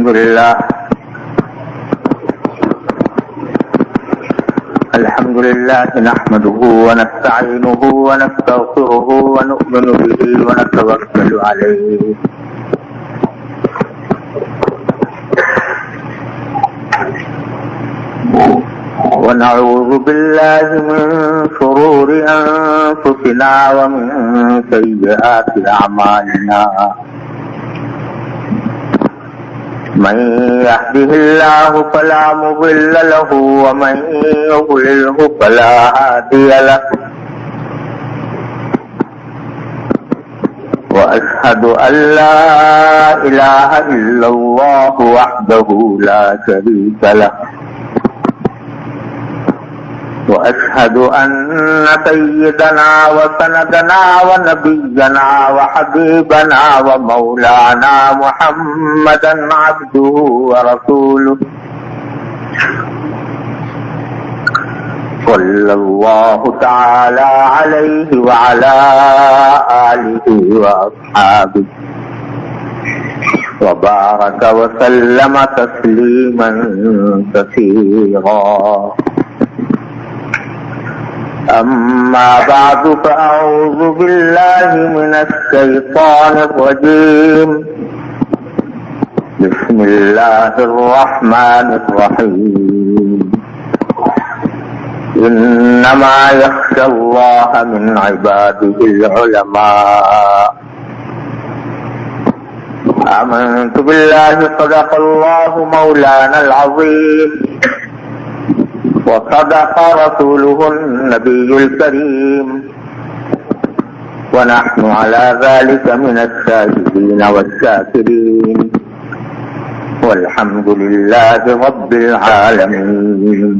الحمد لله نحمده ونستعينه ونستغفره ونؤمن به ونتوكل عليه ونعوذ بالله من شرور أنفسنا ومن سيئات أعمالنا من يهده الله فلا مضل له ومن يضلله فلا هادي له وأشهد أن لا إله إلا الله وحده لا شريك له وأشهد أن سيدنا وسندنا ونبينا وحبيبنا ومولانا محمدا عبده ورسوله صلى الله تعالى عليه وعلى آله وأصحابه وبارك وسلم تسليما كثيرا. أما بعد فأعوذ بالله من الشيطان الرجيم. بسم الله الرحمن الرحيم. إنما يخشى الله من عباده العلماء. آمنت بالله صدق الله مولانا العظيم وصدق رسوله النبي الكريم ونحن على ذلك من الشاهدين والشاكرين والحمد لله رب العالمين.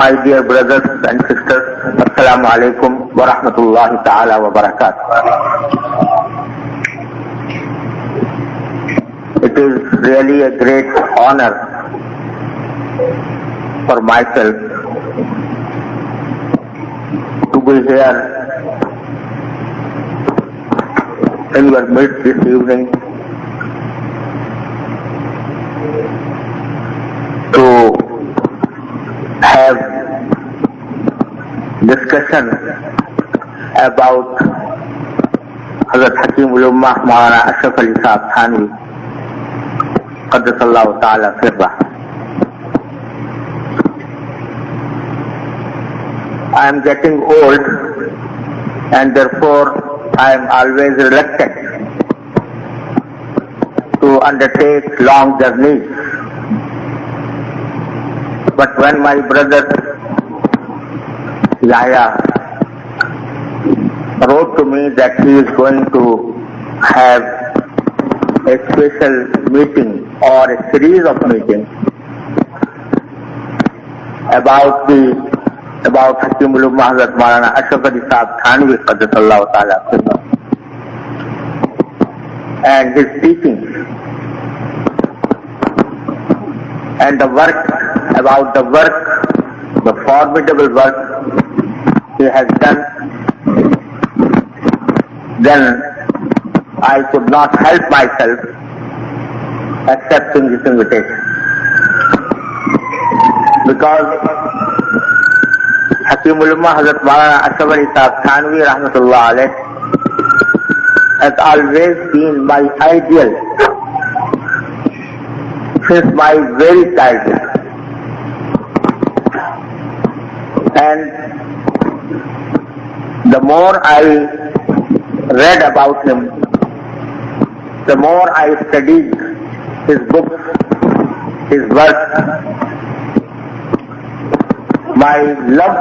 My dear brothers and sisters, Assalamu alaikum wa rahmatullahi ta'ala wa barakatuh. It is really a great honor for myself to be here in your midst this evening to have discussion about Hazrat Hakimul Ummah Maulana Ashraf Thanawi Qaddasallahu ta'ala sirrah. I am getting old and therefore I am always reluctant to undertake long journeys. But when my brother Yahya wrote to me that he is going to have a special meeting or a series of meetings about Hakimul Ummah Hazrat Maulana Ashraf Thanwi Qaddasallahu ta'ala and his teachings and the formidable work he has done, then I could not help myself accepting this invitation. Because Hakimul Ummah Hazrat Maulana Ashraf Thanwi rahmatullah alayh has always been my ideal since my very childhood. And the more I read about him, the more I studied his books, his work, my love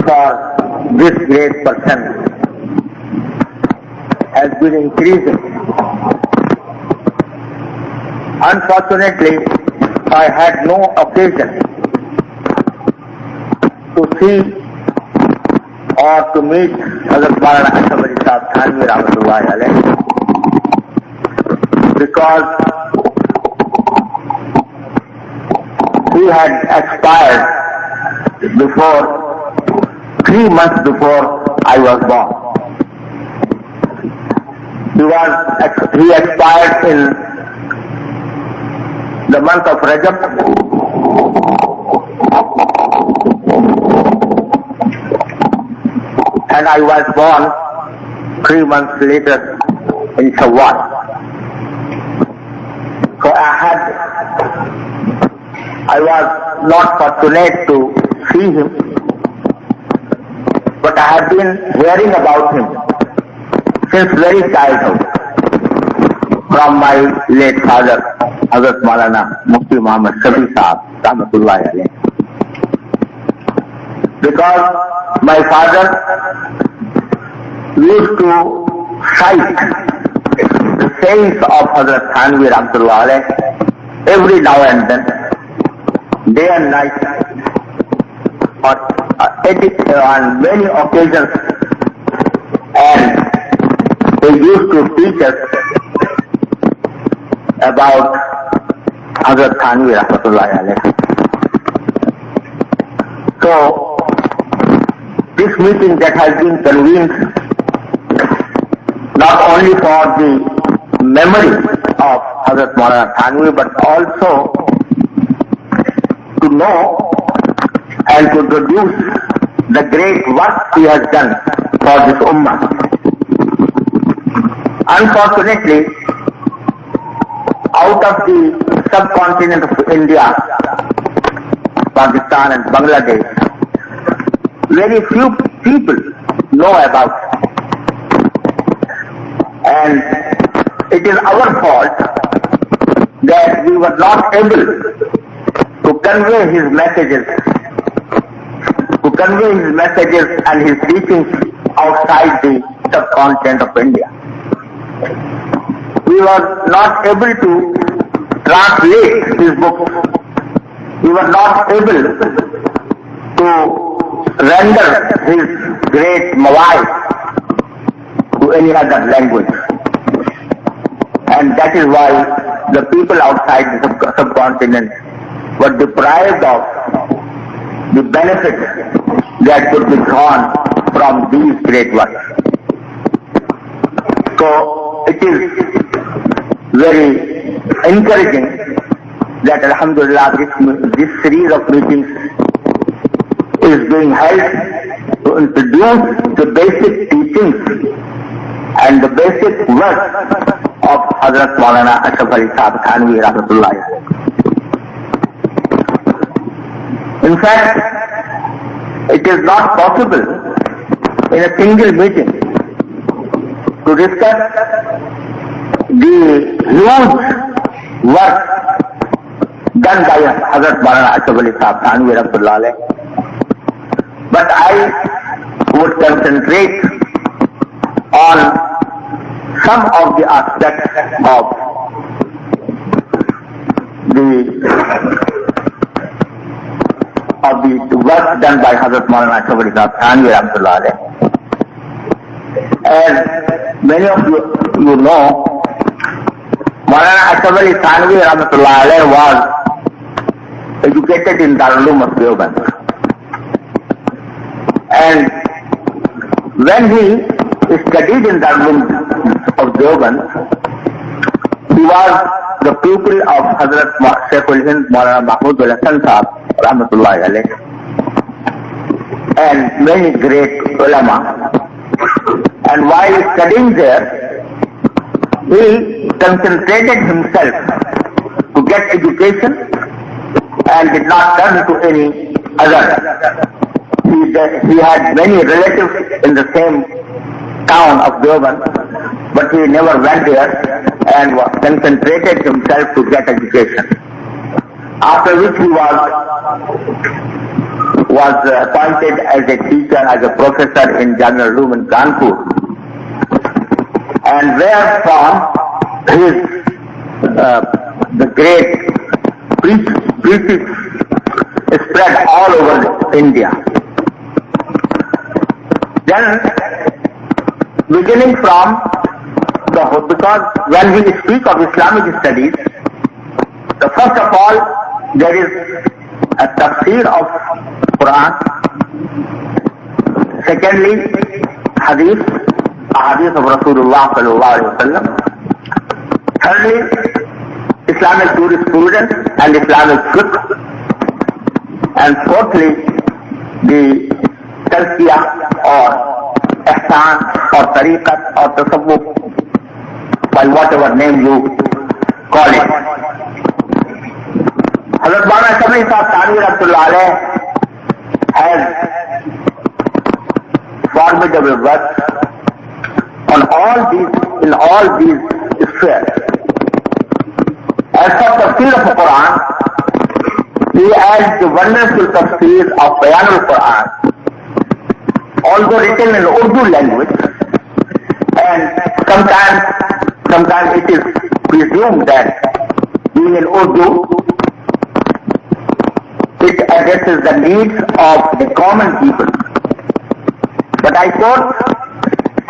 for this great person has been increasing. Unfortunately, I had no occasion to see or to meet Hazrat Maulana Ashraf Thanwi rahmatullahi alayhi, because he had expired before 3 months before I was born. He expired in the month of Rajab, and I was born 3 months later in Shawwal. So I was not fortunate to see him, but I have been hearing about him since very childhood from my late father, Hazrat Maulana Mufti Muhammad Shafi Sahab, Rahmatullahi alayhi. Because my father used to cite the sayings of Hazrat Thanwi Rahmatullahi alayhi every now and then, day and night, on many occasions, and he used to teach us about Hazrat Thanwi Rahmatullahi alayhi. So, this meeting that has been convened not only for the memory of Hazrat Maulana Thanwi, but also to know and to introduce the great work he has done for this Ummah. Unfortunately, out of the subcontinent of India, Pakistan and Bangladesh, very few people know about it. And it is our fault that we were not able to convey his messages, and his teachings outside the subcontinent of India. We were not able to translate his books. We were not able to render his great mawa'id to any other language. And that is why the people outside the subcontinent were deprived of the benefits that could be drawn from these great works. So it is very encouraging that Alhamdulillah this series of meetings is being held to introduce the basic teachings and the basic work of Hazrat Maulana Ashraf Ali Sahab Thanwi Rahmatullahi. In fact, it is not possible in a single meeting to discuss the huge work done by Hazrat Maulana Ashraf Ali Sahab Thanwi Rahmatullahi. But I would concentrate on some of the aspects of the work done by Hazrat Maulana Ashraf Ali Sahab Thanwi Rahmatullahi. As many of you know, Maulana Ashraf Ali Thanwi Rahmatullahi was educated in Darul Uloom of Deoband. And when he studied in Darul Uloom of Deoband, he was the pupil of Hazrat Shaikhul Maulana Mahmud Hasan Sahab Rahmatullahi alayhi, and many great ulama. And while studying there, he concentrated himself to get education and did not turn to any other. He had many relatives in the same town of Deoband, but he never went there and concentrated himself to get education. After which he was appointed as a teacher, as a professor in General Room in Kanpur, and where from the great preaching spread all over India. Then, beginning from because when we speak of Islamic studies, first of all, there is a tafsir of Quran. Secondly, hadith. ahadith of Rasulullah sallallahu alaihi wasallam. Thirdly, Islamic jurisprudence and Islamic fiqh. And fourthly, the tazkiyah or ihsan or tariqat or tasawwuf, by whatever name you call it. Hazrat Maulana Thanawi rahmatullah alayh has formidable work on in all these spheres. As for tafsir of the Quran, he has the wonderful tafsir of Bayaan al-Quran, although written in Urdu language, and sometimes it is presumed that being in Urdu, it addresses the needs of the common people. But I quote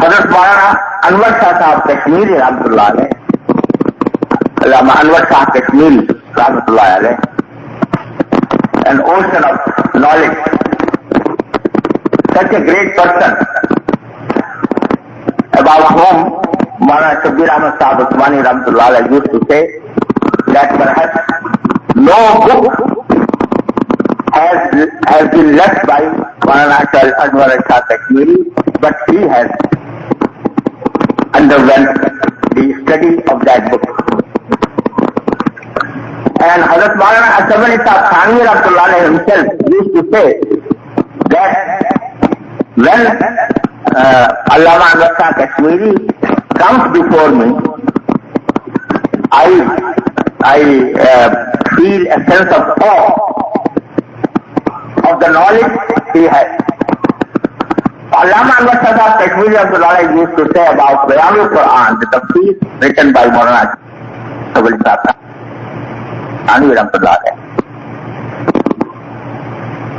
Hazrat Maulana Anwar Shah Sahab Kashmiri rahmatullah alayh, Allama Anwar Shah Kashmiri rahmatullah alayh, an ocean of knowledge, such a great person, about whom Maulana Taqi Usmani rahmatullah alayh used to say that perhaps no book has been left by Maulana Anwar Shah Kashmiri, but he has underwent the study of that book. And Hazrat Maulana Thanawi rahmatullah alayh himself used to say that when Allama Anwar Shah Kashmiri comes before me, I feel a sense of awe of the knowledge he has. Allama Anwar Shah Kashmiri rahmatullah alayh used to say about Bayaan al-Quran, the tafsir written by Maulana Thanawi rahmatullah alayh,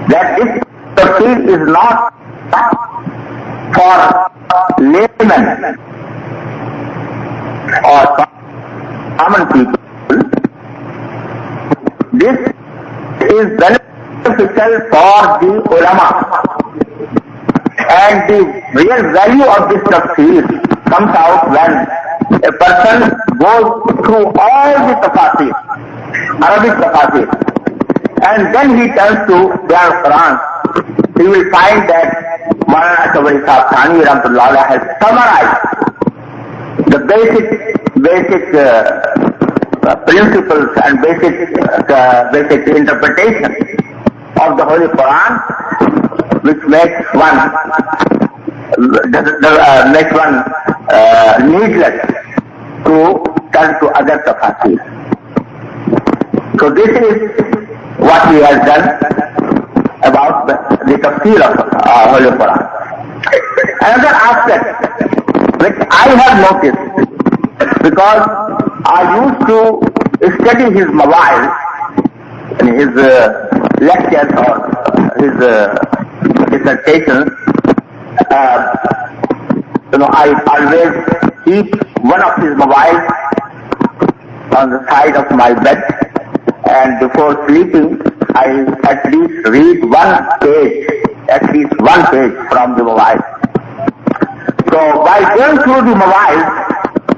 that this tafsir is not for laymen or common people. This is beneficial for the ulama, and the real value of this tafsir comes out when a person goes through all the tafsir, Arabic tafsir, and then he turns to Bayaan al-Quran. He will find that Maulana Thanawi rahmatullah alayh has summarized the basic principles and basic interpretation of the Holy Quran, which makes one needless to turn to other tafsir. So this is what he has done about the tafsir of Holy Quran. Another aspect which I have noticed, because I used to study his mawa'id in his lectures or his dissertations, I always keep one of his mawa'id on the side of my bed, and before sleeping I at least read one page from the mawa'id. So by going through the mawa'id,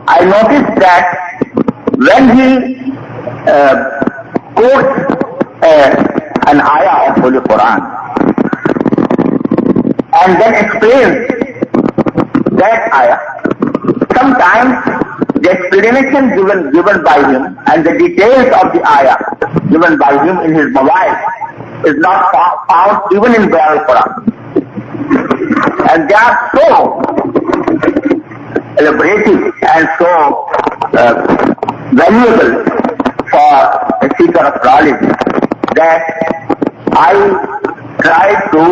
I noticed that when he quotes an ayah of Holy Quran and then explains that ayah, sometimes the explanation given by him and the details of the ayah given by him in his mawa'id is not found even in Bayaan al-Quran. And they are so elaborative and so valuable for a seeker of knowledge that I try to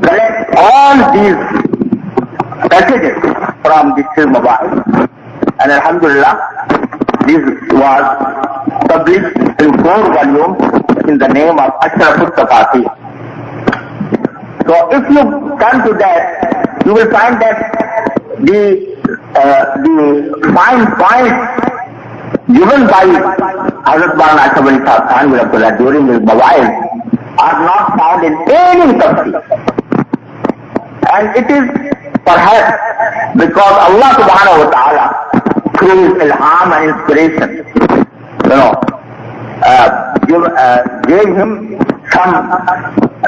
collect all these passages from this mawa'id, and alhamdulillah, this was published in 4 volumes in the name of Ashraf. So if you come to that, you will find that the fine points given by Hazrat Maulana Thanawi during his mawa'id are not found in any tafsir. And it is perhaps because Allah subhanahu wa ta'ala, through his ilham and inspiration, gave him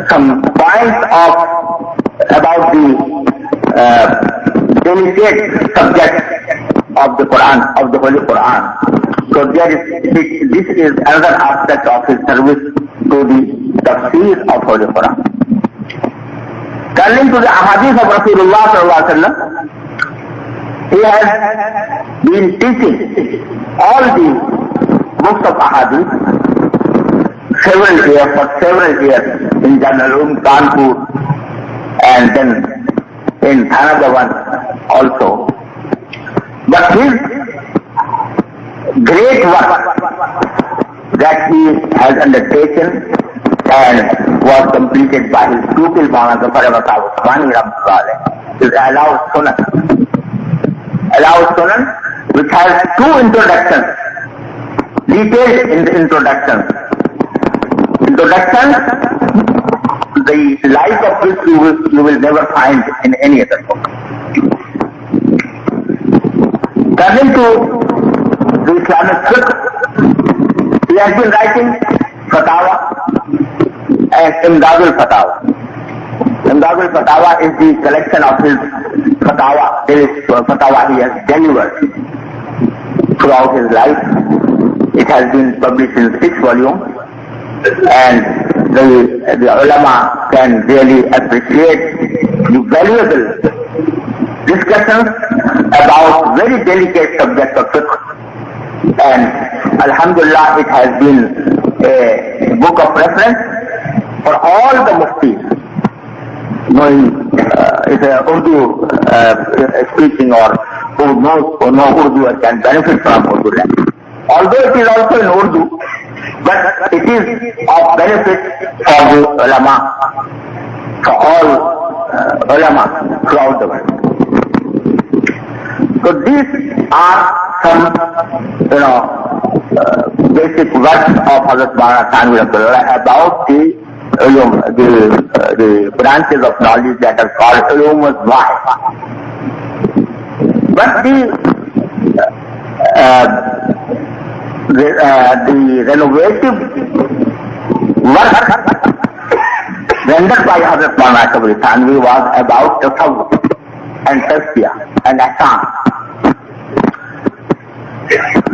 some points about the delicate subject of the Quran, of the Holy Quran. So this is another aspect of his service to the tafsir of Holy Quran. Turning to the ahadith of Rasulullah sallallahu alaihi wasallam, he has been teaching all the books of ahadith for several years in Janalum, Kanpur, and then in Thanawi also. But his great work that he has undertaken and was completed by his pupil Maulana Mufti Taqi Usmani is Allow Sunan, which has two introductions, detailed in the introduction, the like of which you will never find in any other book. Turning to the Islamic fiqh, he has been writing Fatawa and Imdadul Fatawa. Imdadul Fatawa is the collection of his Fatawa. There is Fatawa he has delivered throughout his life. It has been published in 6 volumes, and the ulama can really appreciate the valuable discussions about very delicate subjects of fiqh. And Alhamdulillah, it has been a book of reference for all the muftis, knowing it's a Urdu speaking or who know Urdu and can benefit from Urdu language. Although it is also in Urdu, but it is of benefit for the ulama, for all ulama throughout the world. So these are some, basic words of Hazrat Maulana Thanwi about the branches of knowledge that are called ulumul wahid. But the renovative work rendered by Hazrat Maulana Thanwi was about tasawwuf and tazkiyah and ihsan.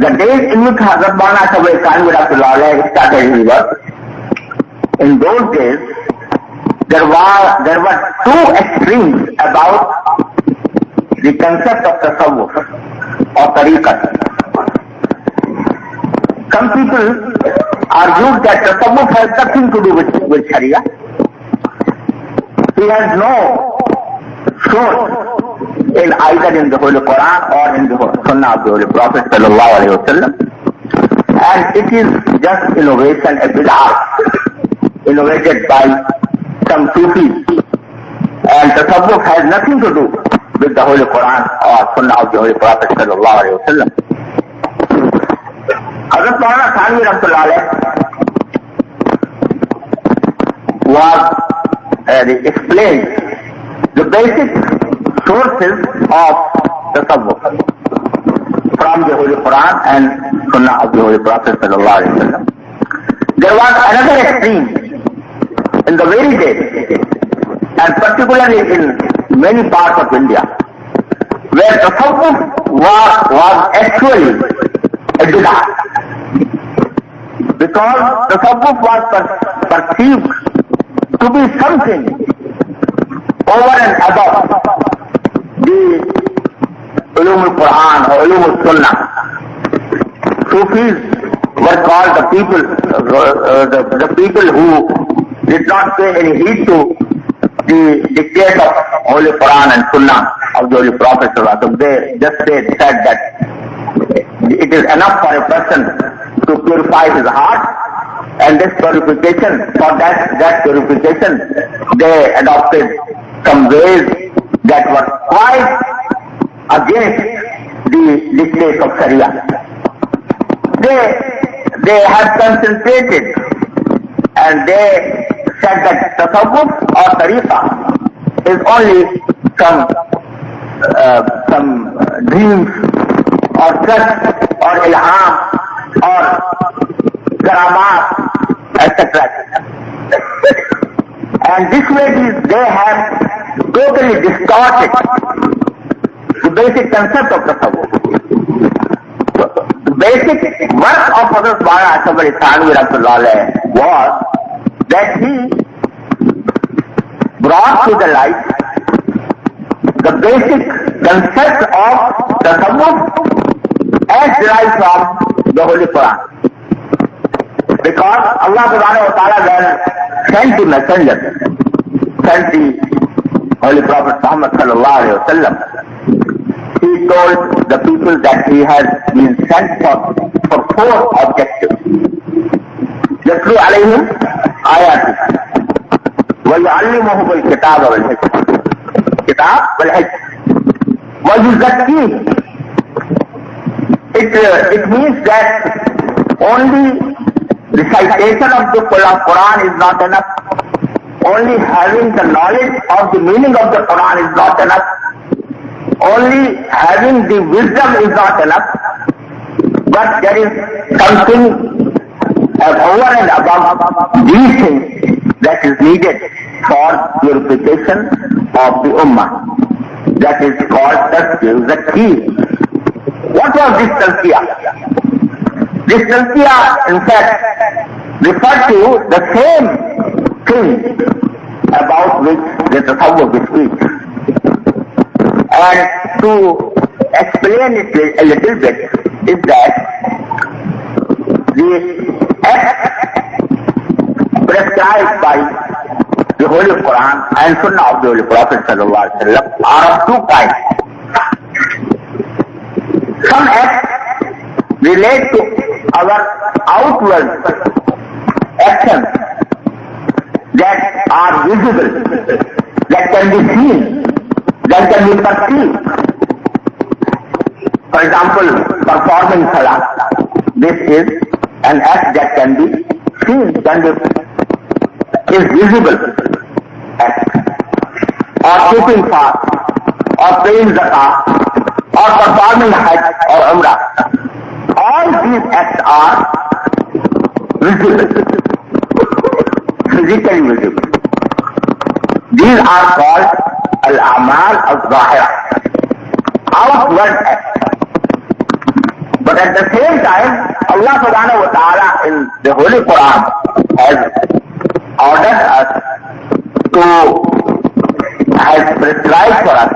The days in which Hazrat Maulana Thanwi started his work, in those days there were two extremes about the concept of tasawwuf or tariqat. Some people argued that tasawwuf has nothing to do with Sharia. He has no source in either in the Holy Quran or in the Sunnah of the Holy Prophet sallallahu alaihi wasallam, and it is just innovation, a bid'ah innovated by some Sufis, and tasawwuf has nothing to do with the Holy Quran or Sunnah of the Holy Prophet sallallahu alaihi wasallam. Hazrat Maulana Thanwi was explained the basic sources of tasawwuf from the Holy Quran and Sunnah of the Holy Prophet sallallahu alaihi wasallam. There was another extreme in the very day, and particularly in many parts of India, where tasawwuf was actually a bid'ah, because tasawwuf was perceived to be something over and above the ulum al-Quran or ulum al-Sunnah. Sufis were called the people who did not pay any heed to the dictates of Holy Quran and Sunnah of the Holy Prophet. They just said that it is enough for a person to purify his heart, and this purification, for that purification, they adopted some ways that were quite against the dictates of Sharia. They had concentrated and they said that tasawwuf or tariqa is only some some dreams or trust or ilham or karamat, etc. And this way they have totally distorted the basic concept of tasawwuf. So, the basic work of Hazrat Maulana Ashraf Thanwi was that he brought to the light the basic concept of tasawwuf as derived from the Holy Quran. Because Allah subhanahu wa ta'ala then sent the messenger, sent the Holy Prophet Muhammad sallallahu alayhi wa sallam. He told the people that he has been sent for four objectives. يَتْلُو عَلَيْهِمْ آيَاتِهِ وَيُعَلِّمُهُمُ الْكِتَابَ وَالْحِكْمَةَ Kitab wal-Hikmah وَيُزَكِّيهِمْ. It means that only recitation of the Quran is not enough. Only having the knowledge of the meaning of the Quran is not enough. Only having the wisdom is not enough. But there is something over and above these things that is needed for purification of the Ummah. That is called Taqi. What was this Taqiyah? This Taqiyah, in fact, referred to the same thing about which the tasawwuf speaks. And to explain it a little bit is that the acts prescribed by the Holy Quran and Sunnah of the Holy Prophet sallallahu alaihi wasallam are of two kinds. Some acts relate to our outward actions that are visible, that can be seen, that can be perceived. For example, performing salah. This is an act that can be seen, is visible act. Or keeping fast, or paying zakah, or performing hajj or umrah. All these acts are visible, physically visible. These are called al-amal al-zahira, outward acts. But at the same time, Allah subhanahu wa ta'ala in the Holy Quran has ordered us has prescribed for us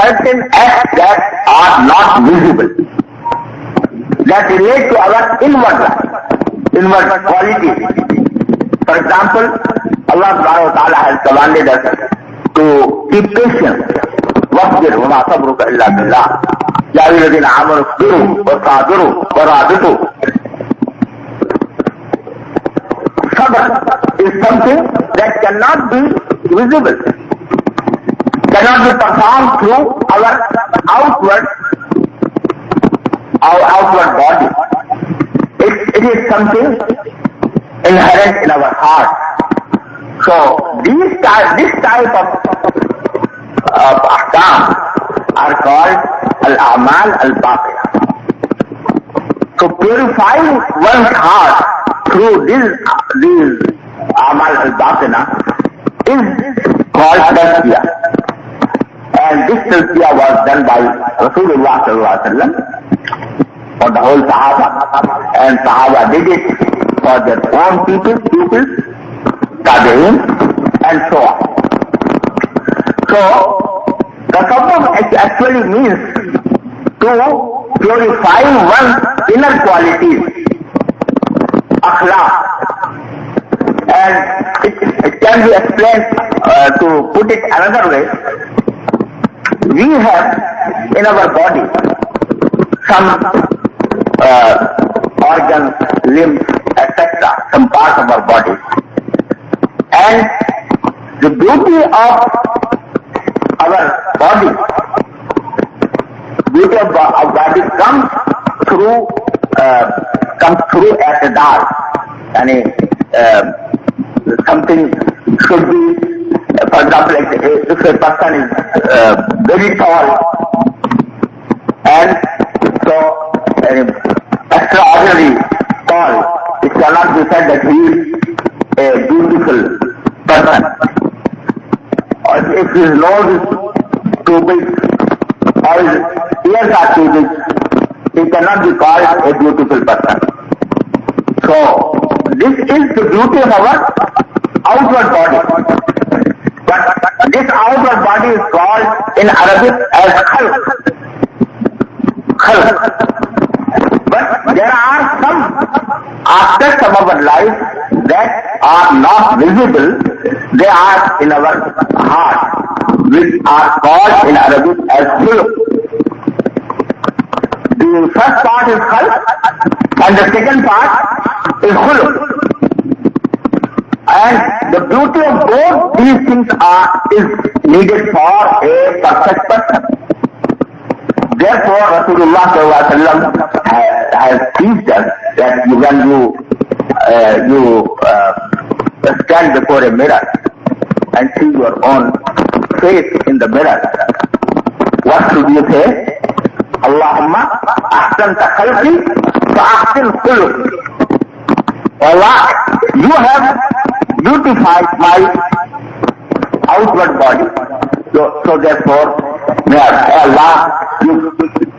certain acts that are not visible, that relate to our inward qualities. For example, Allah subhanahu wa ta'ala has commanded us to keep patient. وَاصْبِرْ وَمَا صَبْرُكَ إِلَّا بِاللَّهِ يَا أَيُّهَا الَّذِينَ آمَنُوا اصْبِرُوا وَصَابِرُوا وَرَابِطُوا. Sabr is something that cannot be visible, cannot be performed through our outward body. It is something inherent in our heart. So this type of ahkam are called al-amal al-baqiyah. So purifying one's heart through these amal al-baqiyah is called tazkiyah. And this tazkiyah was done by Rasulullah sallallahu alaihi wasallam for the whole Sahaba, and Sahaba did it for their own pupils, tabi'in, and so on. So, tasawwuf actually means to purify one's inner qualities, akhlaq. And it can be explained, to put it another way, we have in our body some organs, limbs, etc., some parts of our body. And the beauty of our body, comes through at the dark. Something should be, for example, if a person is very tall, said that he is a beautiful person. Or if his nose is too big or his ears are too big, he cannot be called a beautiful person. So, this is the beauty of our outward body. But this outward body is called in Arabic as khalq. But there are some aspects of our life that are not visible. They are in our heart, which are called in Arabic as khuluq. The first part is khalq and the second part is khuluq. And the beauty of both these things is needed for a perfect person. Therefore, Rasulullah has teached us that when you stand before a mirror and see your own face in the mirror, what should you say? Allahumma ahsanta khalqi fa ahsin khuluqi. Allah, you have beautified my outward body. So therefore, may Allah, you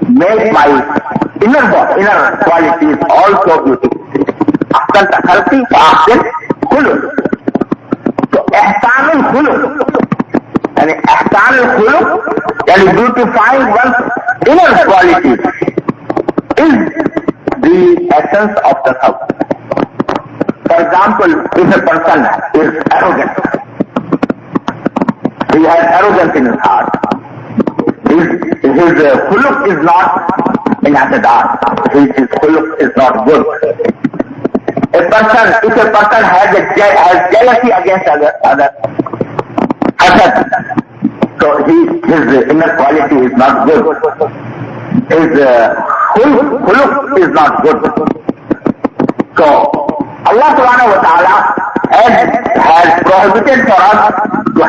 make my inner qualities also beautiful. Ahsanta khalqi fa ahsin khuluqi. So ihsan al-khuluq, and ihsan al-khuluq, and beautifying one's inner qualities is the essence of the self. For example, if a person is arrogant, he has arrogance in his heart, his khuluq is not in atadar, his khuluq is not good. If a person has jealousy against other, so his inner quality is not good. His khuluq is not good. So Allah subhanahu wa ta'ala has prohibited for us to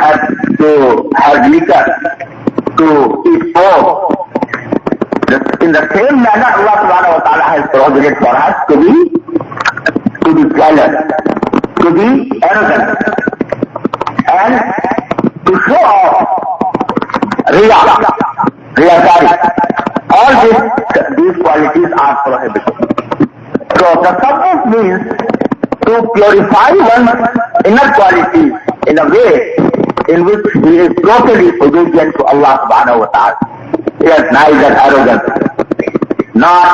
have liquor, to eat pork. In the same manner, Allah subhanahu wa ta'ala has prohibited for us to be jealous, to be arrogant, and to show off riyakari. All these qualities are prohibited. So tasawwuf means to purify one's inner qualities in a way in which he is totally obedient to Allah subhanahu wa ta'ala. He has neither arrogance, nor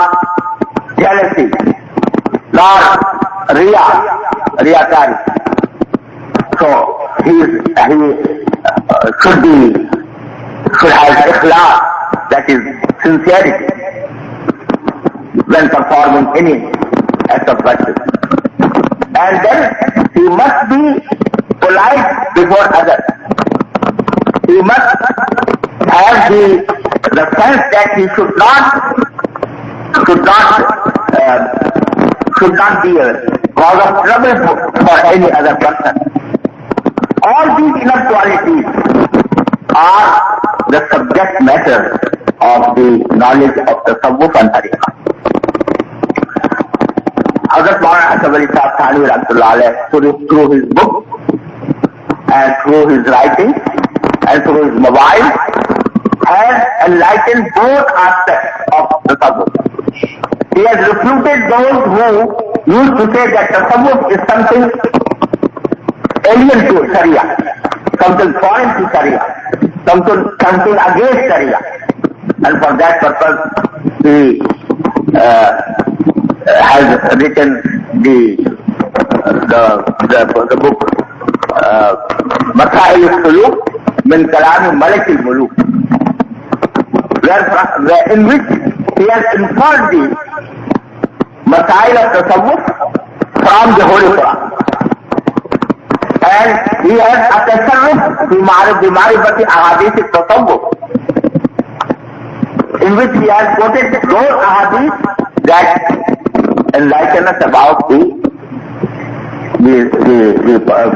jealousy, nor riyakari. So he should have ikhlas, that is sincerity, when performing any act of worship. And then he must be polite before others. He must have the sense that he should not be a cause of trouble for any other person. All these inner qualities are the subject matter of the knowledge of the tasawwuf and tariqah. Hazrat Maulana Thanwi through his book and through his writing and through his mobile has enlightened both aspects of the tasawwuf. He has refuted those who used to say that tasawwuf is something alien to Sharia, something foreign to Sharia, something against Sharia. And for that purpose, he has written the book Masail al-Suluk min Kalam Malik al-Muluk, in which he has inferred the Masail of Tasawwuf from the Holy Quran. And he has a tasarruf bima'rifati ahadith al-Tasawwuf, in which he has quoted those ahadith that enlighten us about the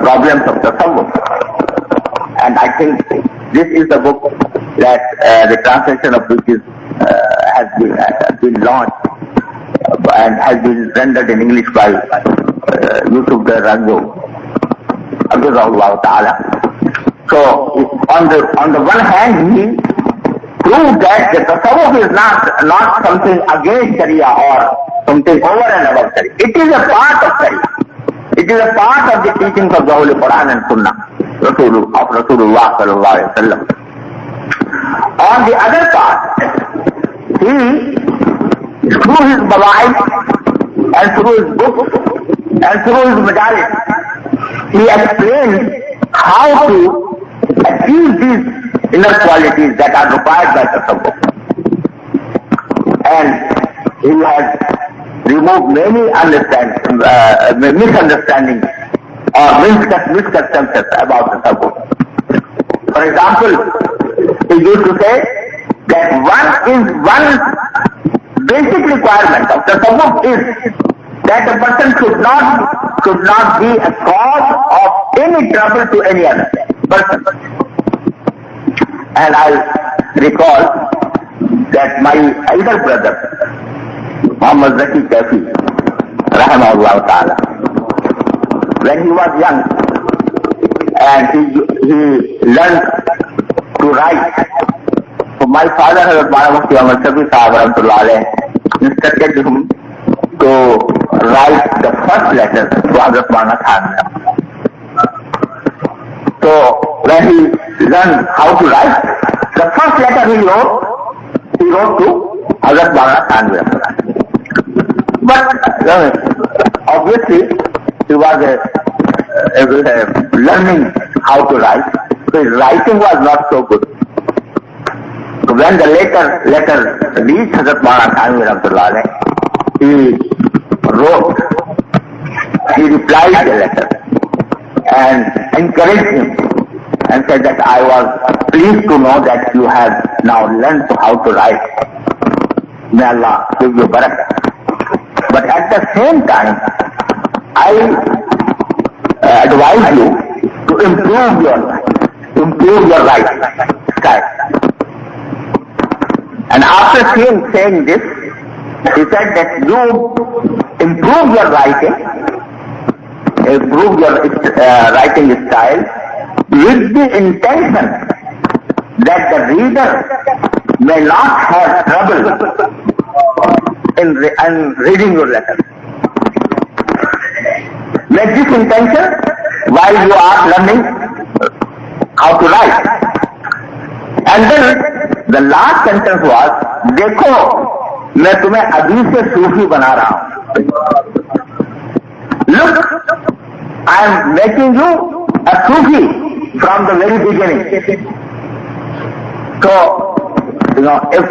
problems of tasawwuf. And I think this is the book that the translation of which has been launched and has been rendered in English by Yusuf the Rango, Abdullah Ta'ala. So, on the one hand, he proved that the tasawwuf is not something against Sharia or something over and above Sharia. It is a part of Sharia. It is a part of the teachings of the Holy Quran and Sunnah of Rasulullah sallallahu alaihi wasallam. On the other part, he, through his mawa'id and through his books and through his majalis, he explains how to achieve these inner qualities that are required by tasawwuf. And he has removed many misunderstandings or misconceptions about tasawwuf. For example, he used to say that one basic requirement of tasawwuf is that a person should not be a cause of any trouble to any other person. And I recall that my elder brother, Muhammad Taqi Usmani, rahimahullah ta'ala, when he was young and he learned to write, so my father, Mufti Taqi instructed him to write the first letter to Hazrat Maulana Thanawi. So when he learned how to write, the first letter he wrote to Hazrat Maulana Thanawi. But obviously he was learning how to write, so his writing was not so good. So when the letter reached Hazrat Maulana Thanawi, he replied the letter and encouraged him and said that I was pleased to know that you have now learned how to write. May Allah give you barakah. But at the same time, I advise you to improve your writing style. And after saying this, he said that you improve your writing style with the intention that the reader may not have trouble in reading your letter. With this intention, while you are learning how to write. And then the last sentence was, देखो मैं तुम्हें अभी से सूफी बना रहा हूं. Look, I am making you a Sufi from the very beginning. So, if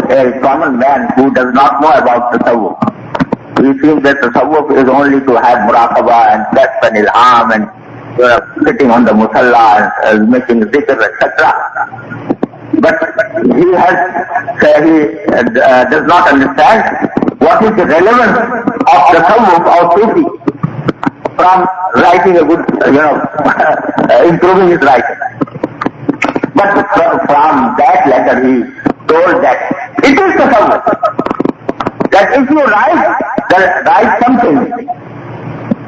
a common man who does not know about tasawwuf, he thinks that tasawwuf is only to have muraqabah and that's an ilham and sitting on the musalla and making dhikr, etc. But he does not understand what is the relevance of tasawwuf or Sufi from writing a good, improving his writing. But from that letter he told that it is tasawwuf. That if you write something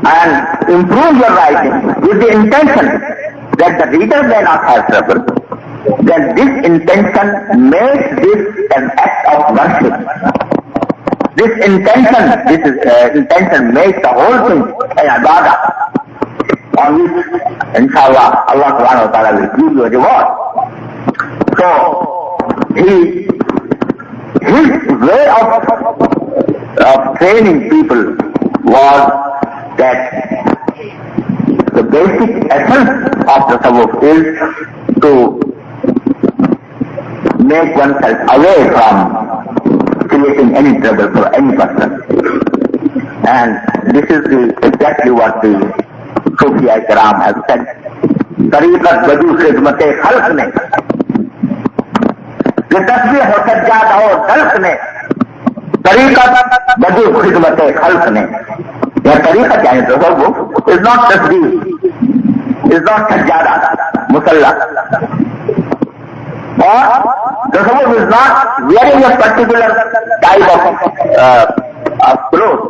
and improve your writing with the intention that the reader may not have trouble, then this intention makes this an act of worship. This intention makes the whole thing an ibadah, on which, inshallah, Allah subhanahu wa ta'ala will give you a reward. So, his way of training people was that the basic essence of the tasawwuf is to make oneself away from creating any trouble for any person. And this is exactly what the Sufiya Karam has said. Tariqat badu khidmat-e khalq ne, ye tasbih ho sajjad ho khalq ne, tariqat badu khidmat-e khalq ne. Your tariqat yani tasawwuf is not tasbih, is not sajjada, musalla. Or tasawwuf is not wearing a particular type of clothes.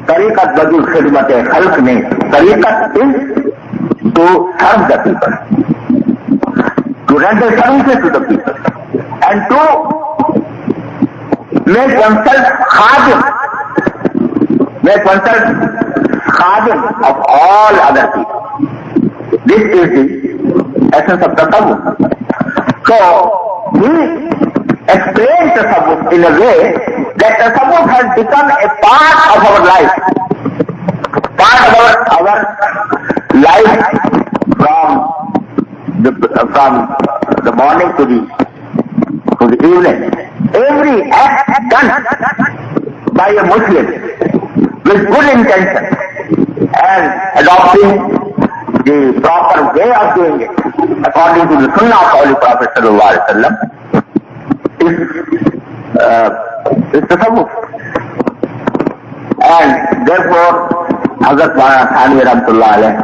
Tariqat badul khidmat khalq nahi. Tariqat is to serve the people, to render services to the people, and to make oneself khadim of all other people. This is the essence of tasawwuf. So, he explains tasawwuf in a way that tasawwuf has become a part of our life. Part of our life from the morning to the evening. Every act done by a Muslim with good intention and adopting the proper way of doing it according to the Sunnah of Holy Prophet sallallahu alaihi wasallam is tasawwuf. And therefore, Hazrat Maulana Thanwi rahmatullah alayh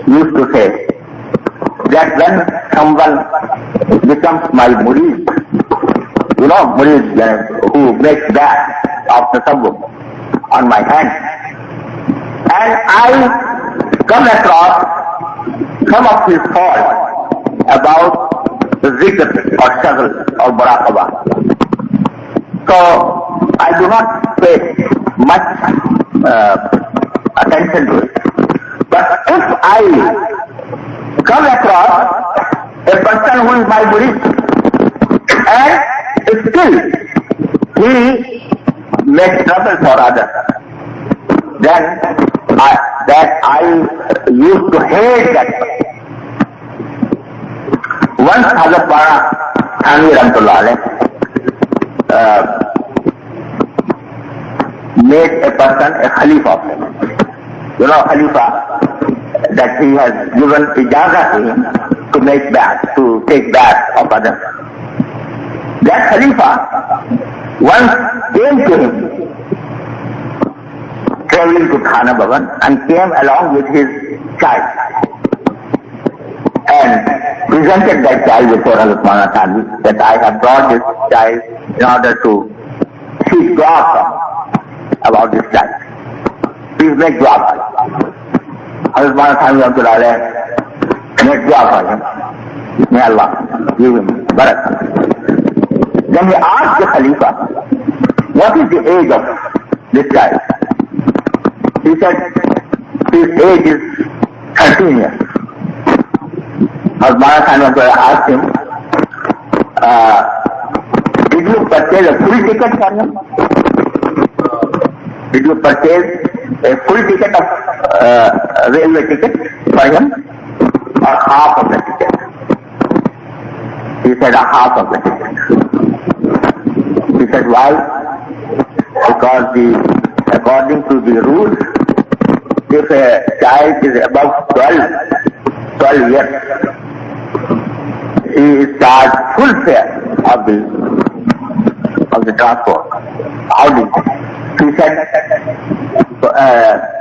used to say that when someone becomes my murid, murid who makes that of tasawwuf on my hand, and I come across some of his thoughts about the zikr or shaghl or muraqabah. So I do not pay much attention to it. But if I come across a person who is my murid and still he makes trouble for others, then I used to hate that person. Once Hazrat Maulana Thanwi rahmatullah alayh made a person a khalifa of him. Khalifa, that he has given ijazah to him to take bath of others. That khalifa once came to him, traveling to Thanawi, and came along with his child and presented that child before Hazrat Maulana Thanwi, that I have brought this child in order to seek dua about this child. Please make dua for him. Hazrat Maulana Thanwi made dua for him. May Allah give him barakah. Then he asked the Khalifa, what is the age of this child? He said, his age is 13 years. Maulana Thanwi asked him, did you purchase a full ticket for him? Did you purchase a full ticket of railway ticket for him, or half of the ticket? He said, half of the ticket. He said, why? Because according to the rules, if a child is above 12 years, he is charged full fare of the transport. How did he said,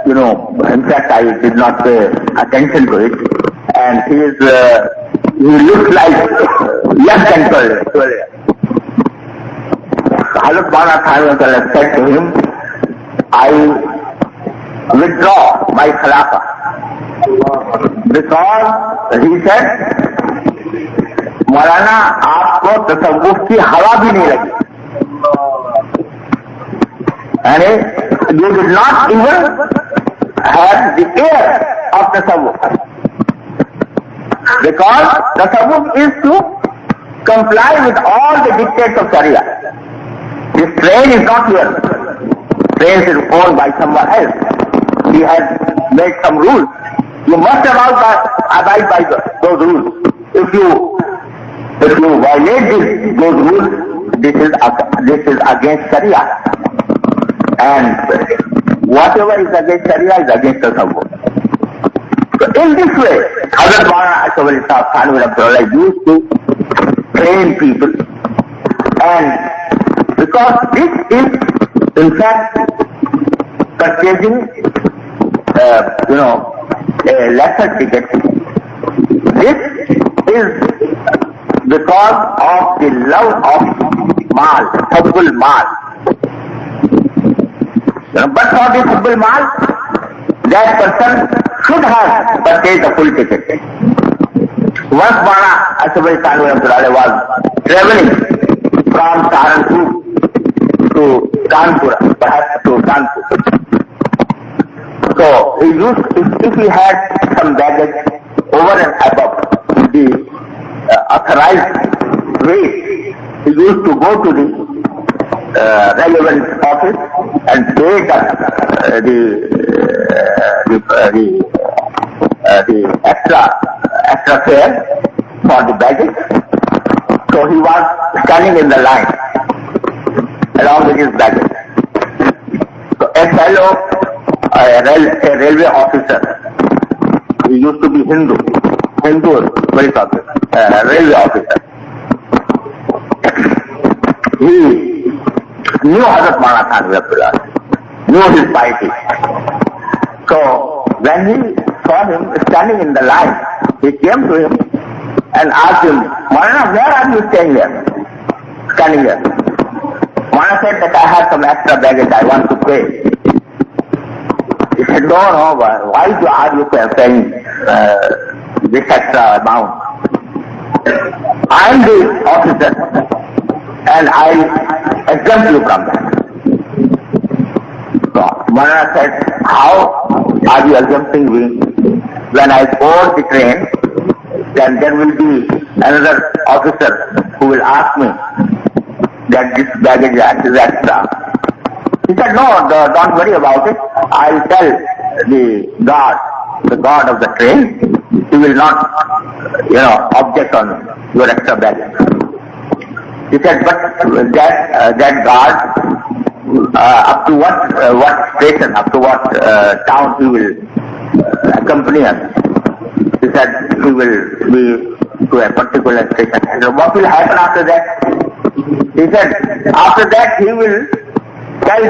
in fact I did not pay attention to it, and he looks like less than 12 years. Hazrat Maulana Thanwi said to him, I withdraw my khilafah, because he said, Maulana, आपको तसव्वुफ की हवा भी नहीं लगी, and you did not even have the air of tasawwuf, because tasawwuf is to comply with all the dictates of Sharia. This train is not here. Train is owned by someone else. He has made some rules. You must abide by those rules. If you violate those rules, this is against Sharia. And whatever is against Sharia is against tasawwuf. So in this way, Hazrat Maulana Thanwi used to train people, and because this is in fact purchasing a lesser ticket. This is because of the love of mal, hubbul mal. But for this Hubbul Mal, that person should have purchased a full ticket. Once Maulana Ashraf Thanwi was traveling from Saharanpur to Kanpur, perhaps to Kanpur. So he used, if he had some baggage over and above the authorized rate, he used to go to the relevant office and pay the extra fare for the baggage. So he was standing in the line along with his baggage. So a fellow, a railway officer, he used to be Hindu police officer, railway officer. He knew Hazrat Maulana Thanwi, knew his piety. So when he saw him standing in the line, he came to him and asked him, Maulana, where are you staying here? Standing here. Maulana said that I have some extra baggage, I want to pay. He said, no, why are you paying this extra amount? I am the officer and I exempt you from that. So Maulana said, how are you exempting me? When I board the train, then there will be another officer who will ask me that this baggage is extra. He said, no, don't worry about it. I'll tell the guard of the train. He will not, object on your extra baggage. He said, but that guard, up to what station, up to what town he will accompany us. He said he will be to a particular station. And what will happen after that? He said, after that he will tell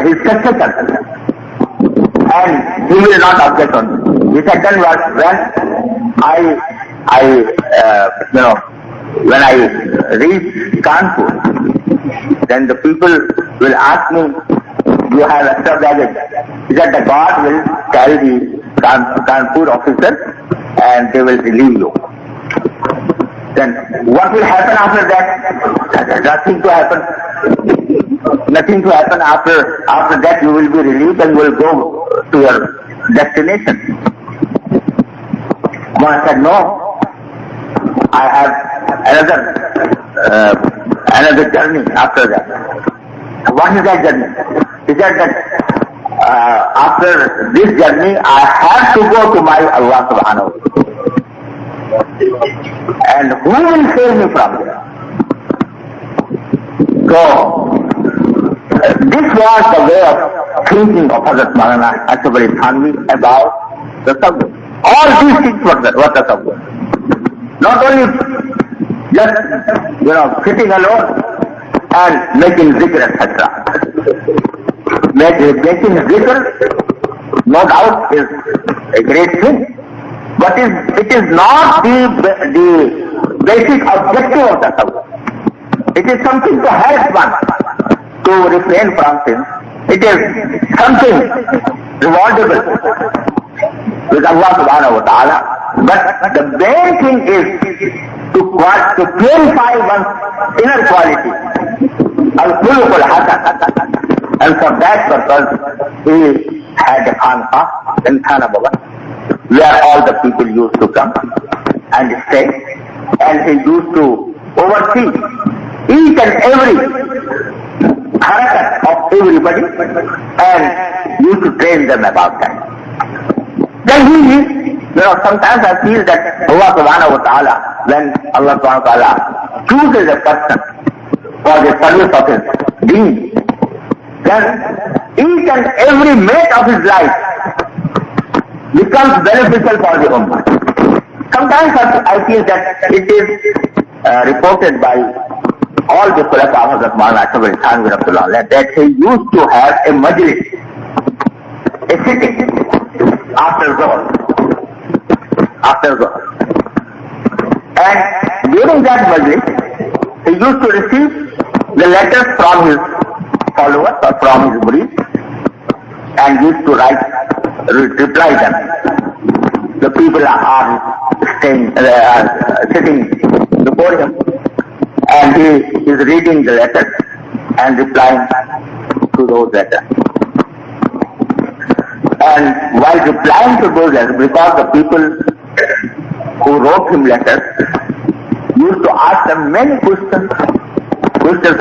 his successor, and he will not object on it. He said, then when I reach Kanpur, then the people will ask me, you have extra baggage. He said, the guard will tell the Kanpur officer and they will relieve you. Then what will happen after that? Nothing to happen. Nothing to happen. After that you will be relieved and will go to your destination. One said, no, I have another journey after that. What is that journey? He said that after this journey I have to go to my Allah subhanahu wa ta'ala. And who will save me from there? So this was the way of thinking of Hazrat Maulana Ashraf Thanwi about the subject. All these things were the subject. Not only just sitting alone and making zikr, etc. Making zikr, no doubt, is a great thing, but it is not the basic objective of the subject. It is something to help one to refrain from sin. It is something rewardable with Allah subhanahu wa ta'ala. But the main thing is to purify one's inner quality, al-khuluqul hasan. And for that purpose, he had a khanqah in Thanawi, where all the people used to come and stay, and he used to oversee each and every harakat of everybody and used to train them about that. Then sometimes I feel that Allah subhanahu wa ta'ala, when Allah subhanahu wa ta'ala chooses a person for the service of his deen, then each and every minute of his life becomes beneficial for the Ummah. Sometimes I feel that it is reported by all the Khulafa of Hazrat Maulana Ashraf Thanwi that he used to have a majlis, a sitting after Zuhr. And during that majlis, he used to receive the letters from his followers or from his murid, and used to reply them. The people are sitting before him, and he is reading the letters and replying to those letters. And while replying to those letters, because the people who wrote him letters used to ask them many questions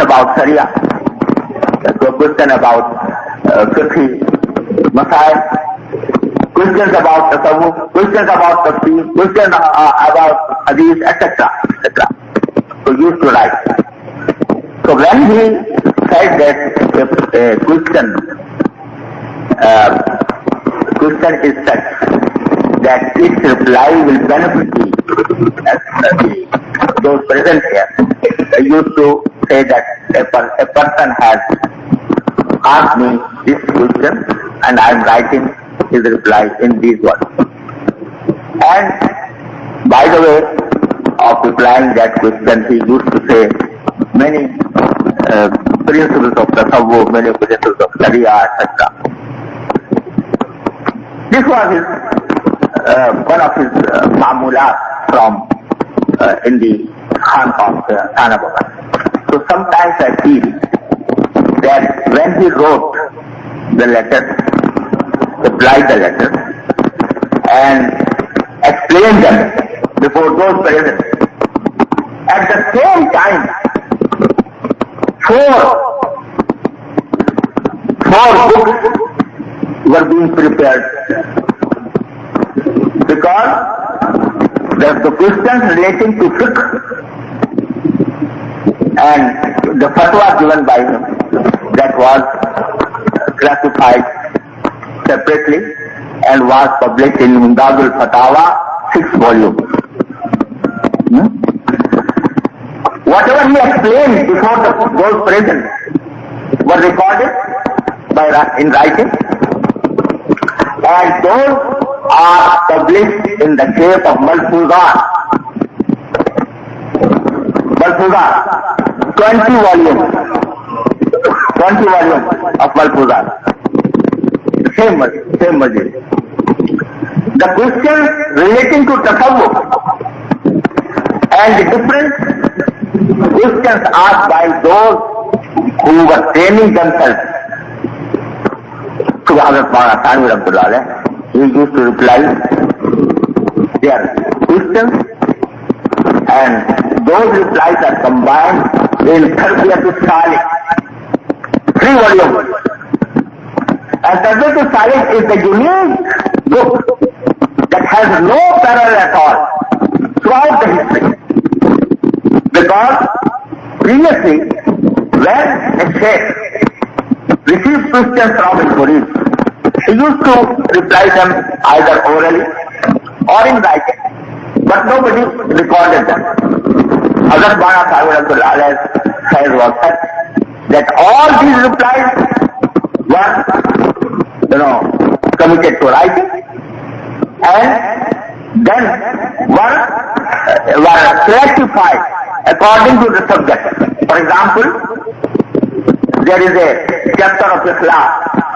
about Sharia, question about fiqh, masail, questions about tasawwuf, questions about tafsir, questions about hadith, etc. So used to write. So when he said that a question is such that its reply will benefit those present here, they used to say that a person has asked me this question and I am writing his reply in these words. And by the way of replying that question, he used to say many principles of tasawwuf, many principles of sharia, etc. This was his, one of his ma'mulat from in the Khanqah of Thanawi. So sometimes I feel that when he wrote the letters, replied the letters, and explained them before those present, at the same time, four books were being prepared, because the questions relating to fiqh and the fatwa given by him, that was classified separately and was published in Mundadul Fatawa, 6 volumes. Whatever he explained before those present were recorded in writing, and those are published in the shape of Malfuzat. 20 volumes of Malfuzat. Same majlis. The questions relating to tasawwuf and the different questions asked by those who were training themselves to Hazrat Maulana Thanwi Rahmatullah, he used to reply their questions, and those replies are combined in Tarbiyatul Salih, 3 volumes. And Tarbiyatul Salih is a unique book that has no parallel at all throughout the history. Because previously, when a Shaykh received questions from his murid, he used to reply them either orally or in writing, but nobody recorded them. Hazrat Maulana Thanwi Rahmatullah says was such that all these replies were, committed to writing, and then were classified according to the subject. For example, there is a chapter of Ikhlas,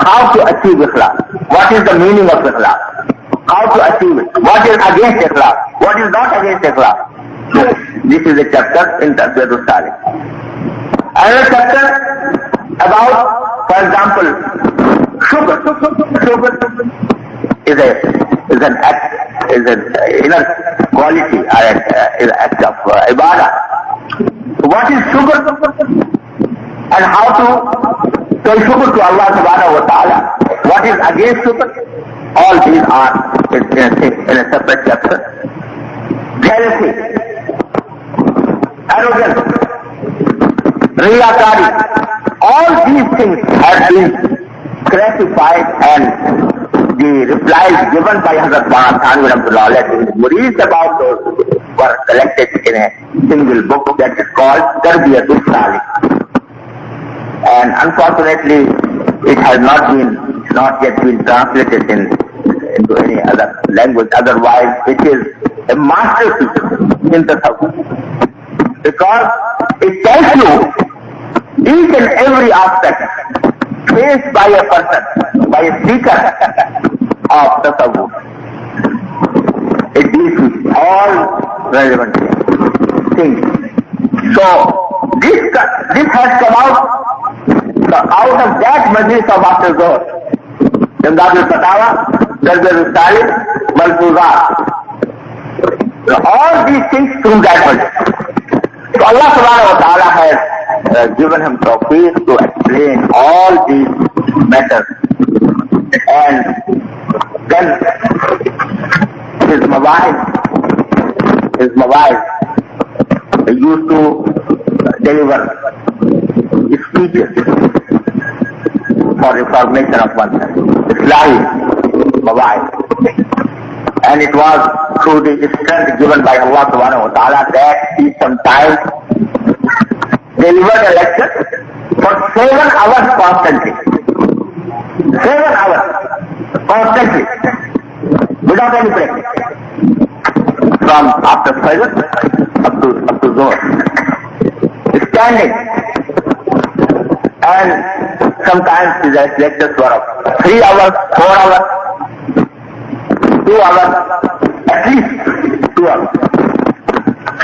how to achieve Ikhlas, what is the meaning of Ikhlas, how to achieve it, what is against Ikhlas, what is not against Ikhlas. This is a chapter in Tarbiyatul Salih. Another chapter about, for example, sugar. Sugar is an inner quality or an act of ibadah. What is sugar and how to tell sugar to Allah subhanahu wa ta'ala? What is against sugar? All these are in a separate chapter. Jealousy, arrogance, riyakari, all these things have been classified, and the replies given by Hazrat Maulana Thanwi Rahmatullah to his murids about those were collected in a single book that is called Tarbiyatul Salih. And unfortunately, it has not yet been translated into any other language. Otherwise, it is a masterpiece in the tasawwuf, because it tells you each and every aspect faced by a person, by a speaker of tasawwuf. It deals with all relevant things. So this has come out of that majlis of after Zohar. Imdad al-Fatawa, Darj al-Salih, Malfuzat. All these things through that majlis. So Allah subhanahu wa ta'ala has given him tawfiq to explain all these matters. And then his mawaiz used to deliver speeches for reformation of oneself, Islamic mawaiz. And it was through the strength given by Allah subhanahu wa ta'ala that he sometimes delivered a lecture for 7 hours constantly. 7 hours constantly, without any break. From after Fajr up to Zohar. Standing. And sometimes his lectures were of 3 hours, 4 hours, 2 hours, at least 2 hours.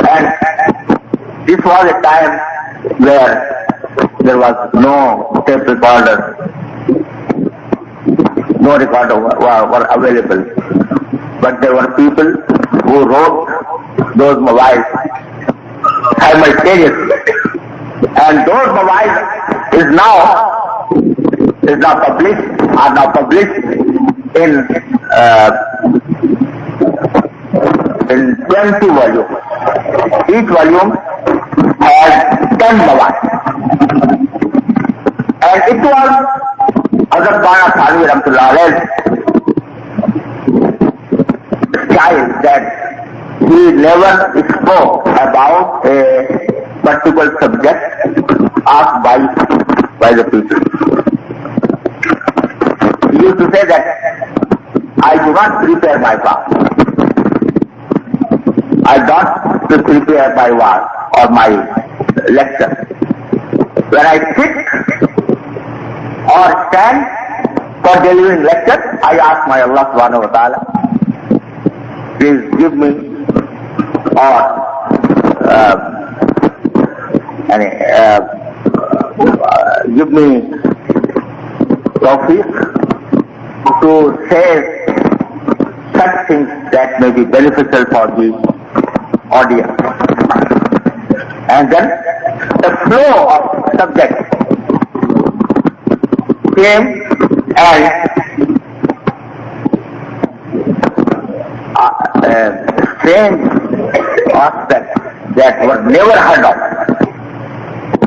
And this was a time where there was no tape recorder, no recorder were available. But there were people who wrote those mawaiz simultaneously. And those mawaiz are now published in 20 volumes. Each volume has 10 mawaiz. And it was Hazrat Maulana Thanwi Rahmatullah alayhi style that he never spoke about a particular subject asked by the people. He used to say that I do not prepare my fast. I don't prepare my word or my lecture. When I sit or stand for delivering lecture, I ask my Allah subhanahu wa ta'ala, please give me or give me tawfiq to say such things that may be beneficial for the audience. And then the flow of subject came and strange aspects that were never heard of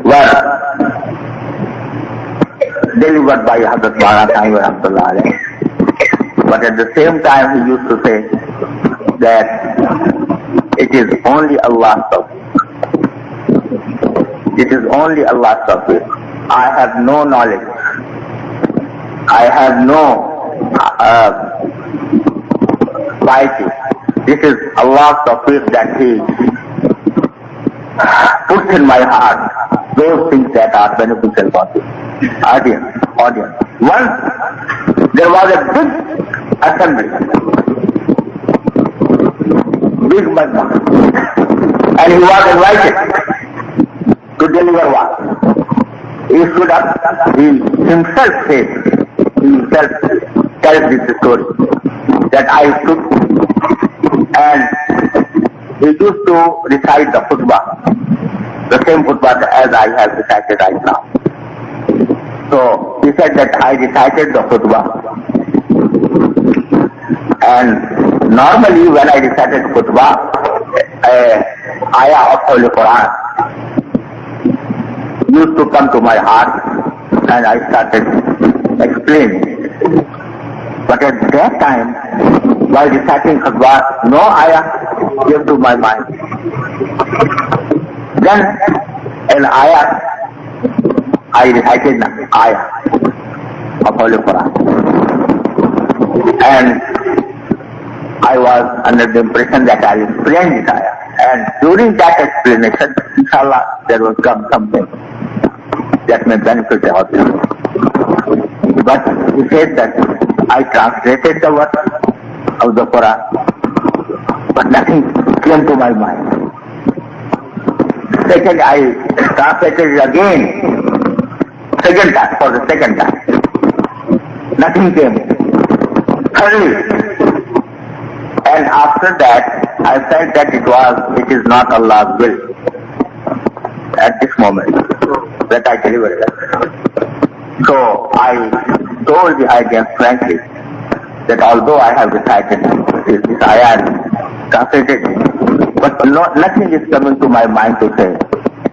were delivered by Hazrat Maulana Thanwi Rahmatullah alayhi. But at the same time he used to say that it is only Allah's tawfiq. It is only Allah's tawfiq. I have no knowledge. I have no piety. This is Allah's tawfiq that He puts in my heart those things that are beneficial for the audience. Once there was a big assembly, big majma, and he was invited to deliver one. He stood up, he himself tells this story, that I stood and he used to recite the khutbah, the same khutbah as I have recited right now. So he said that I recited the khutbah, and normally when I recited khutbah, ayah of Holy Quran used to come to my heart and I started explaining. But at that time, while reciting khutbah, no ayah came to my mind. Then an ayah, I recited an ayah of Holy Quran. And I was under the impression that I explained this ayah. And during that explanation, inshallah, there will come something that may benefit the audience. But he said that I translated the verse of the Quran, but nothing came to my mind. Second, I translated it again, for the second time. Nothing came. Thirdly, and after that, I felt that it is not Allah's will at this moment that I delivered it. So I told the audience frankly that although I have recited this ayah translated, but nothing is coming to my mind to say.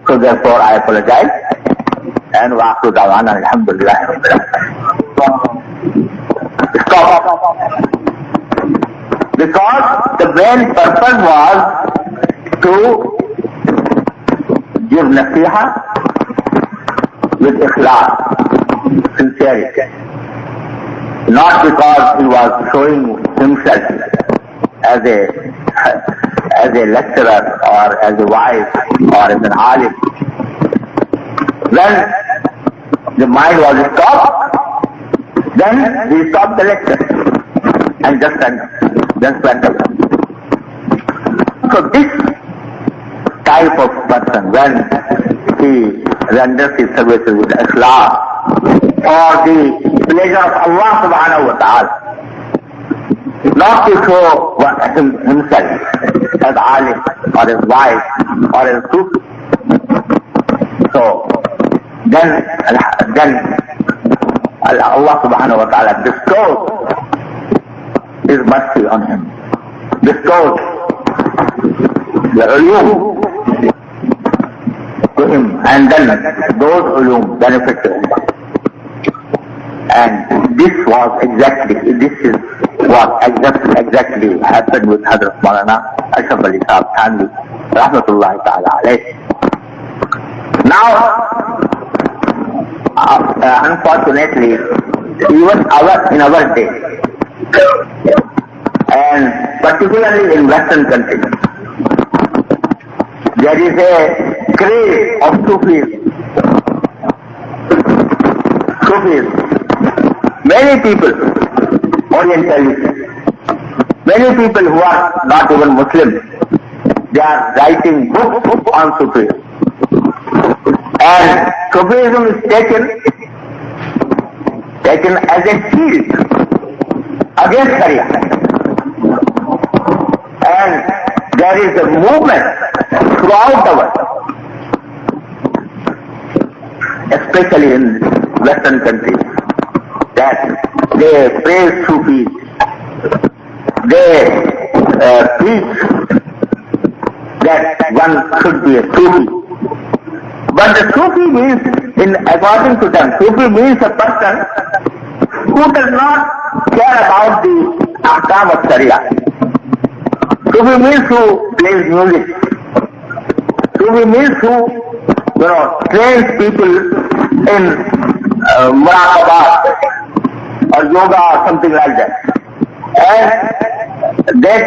So therefore I apologize and wa akhiru da'wana alhamdulillah. Stop. Because the main purpose was to give nasiha with ikhlas, sincerity. Not because he was showing himself as a lecturer or as a wise or as an alim. When the mind was stopped, then we stopped the lecture and just went away. So this type of person, when he renders his services with ikhlas for the pleasure of Allah subhanahu wa ta'ala, not to show himself as alim or as wise or as sufi. So then Allah subhanahu wa ta'ala bestows His mercy on him, bestows the ulum to him, and then those ulum benefit to him. And this is what exactly happened with Hazrat Maulana Ashraf Thanwi, rahmatullahi ta'ala alayhi. Now, unfortunately, even in our day, and particularly in Western countries, there is a craze of Sufism. Many people, Orientalists, many people who are not even Muslims, they are writing books on Sufism. And Sufism is taken as a shield against Sharia. And there is a movement throughout the world, especially in Western countries, that they praise Sufis, they preach that one should be a Sufi. But the Sufi means, according to them, Sufi means a person who does not care about the ahkam of Sharia. Sufi means who plays music. Sufi means who, trains people in muraqabat or yoga or something like that. And they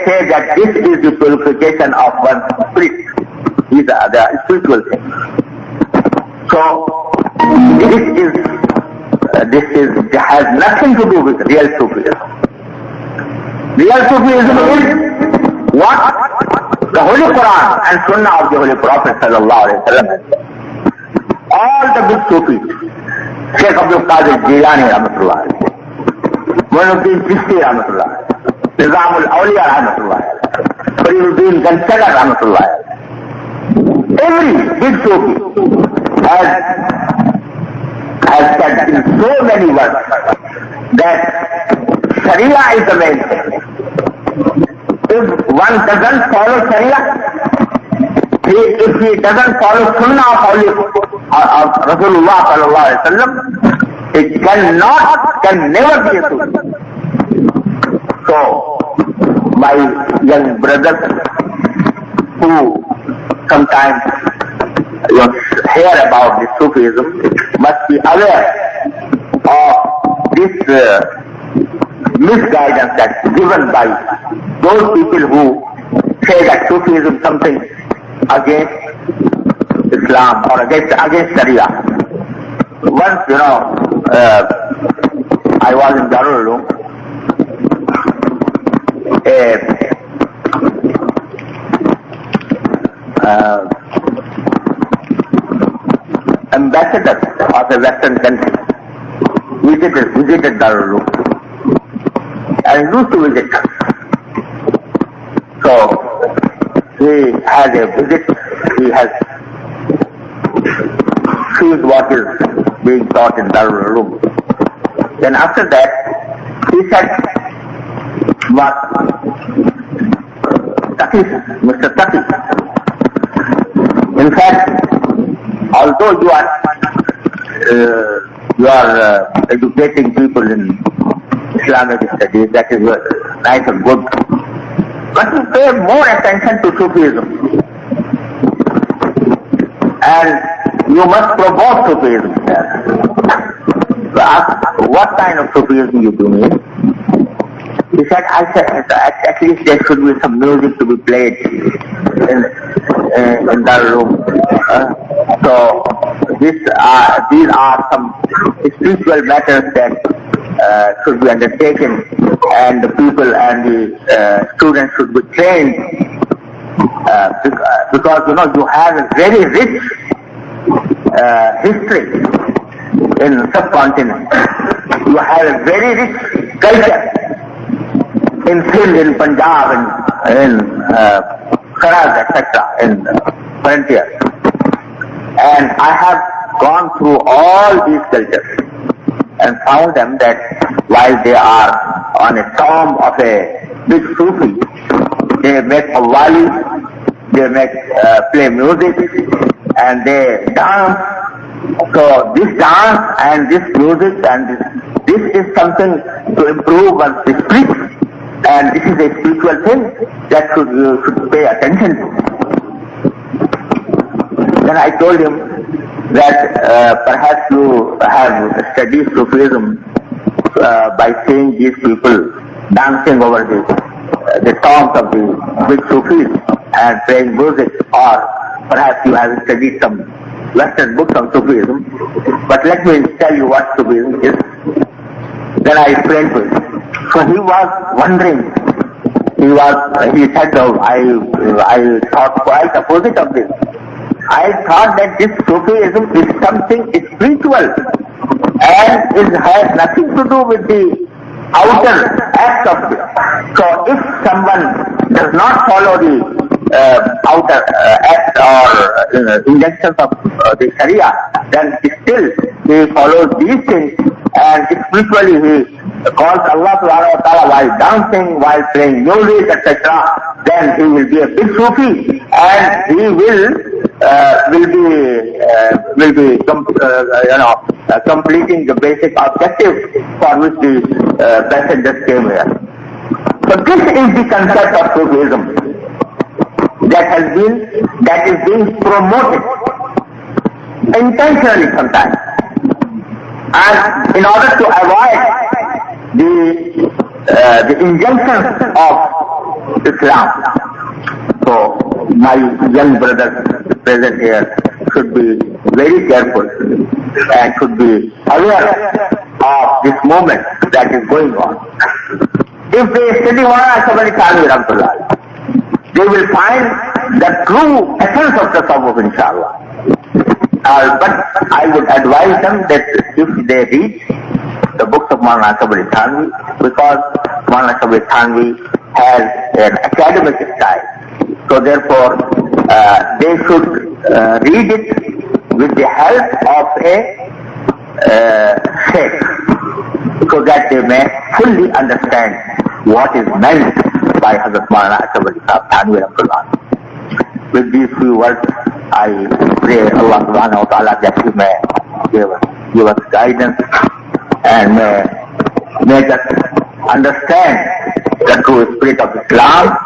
say that this is the purification of one's spirit. These are the spiritual things. So this has nothing to do with real Sufism. Real Sufism is what the Holy Quran and Sunnah of the Holy Prophet sallallahu alaihi wasallam. All the big Sufis, Shaykh Abdul Qadir Jilani rahmatullah, Mufti Taqi Usmani, Nizamul Awliya rahmatullah, Fariduddin Gansagar rahmatullah. Every big Sufi has said in so many words that Sharia is the main thing. If one doesn't follow Sharia, if he doesn't follow Sunnah of Rasulullah sallallahu alaihi wasallam, it can never be a Sufi. So, my young brothers who sometimes hear about this Sufism must be aware of this misguidance that's given by those people who say that Sufism is something against Islam or against Sharia. once, I was in Darul Uloom. Ambassador of a Western country visited Darul Uloom and used to visit. So he has a visit, he has seen what is being taught in Darul Uloom. Then after that, he said, what Mr. Taqi, in fact, although you are educating people in Islamic studies, that is nice and good, but you pay more attention to Sufism, and you must promote Sufism. So ask, what kind of Sufism you do mean? He said, at least there should be some music to be played in the room. So these are some spiritual matters that should be undertaken, and the people and the students should be trained, because you have a very rich history in the subcontinent. You have a very rich culture in Sindh, in Punjab, in Kharaz, etc., in frontier. And I have gone through all these cultures and found them that while they are on a tomb of a big Sufi, they make qawwali, they play music, and they dance. So this dance and this music and this is something to improve one's spirit, and this is a spiritual thing that you should pay attention to. Then I told him that perhaps you have studied Sufism by seeing these people dancing over the tombs of the big Sufis and playing music, or perhaps you have studied some Western books on Sufism, but let me tell you what Sufism is. Then I explained to him. So he was wondering. He said, "Oh, I thought quite opposite of this. I thought that this Sufism is something spiritual and it has nothing to do with the outer act of it. So if someone does not follow the outer act or injunctions of the Sharia, then still he follows these things, and spiritually he calls Allah subhanahu wa ta'ala while dancing, while playing music, etc. Then he will be a big Sufi, and he will be completing the basic objective for which the passengers came here." So this is the concept of Sufism that is being promoted intentionally sometimes, and in order to avoid the injunctions of Islam. So my young brothers present here should be very careful and should be aware of this movement that is going on. If they study Maulana Ashraf Thanwi Rahmatullah, they will find the true essence of the tasawwuf, inshallah. But I would advise them that if they read the books of Maulana Ashraf Thanwi, because Maulana Ashraf Thanwi has an academic style, so therefore they should read it with the help of a Shaykh, so that they may fully understand what is meant by Hazrat Maulana Ashraf Thanwi Rahmatullah. With these few words, I pray Allah subhanahu wa ta'ala that He may give us guidance and may make us understand the true spirit of Islam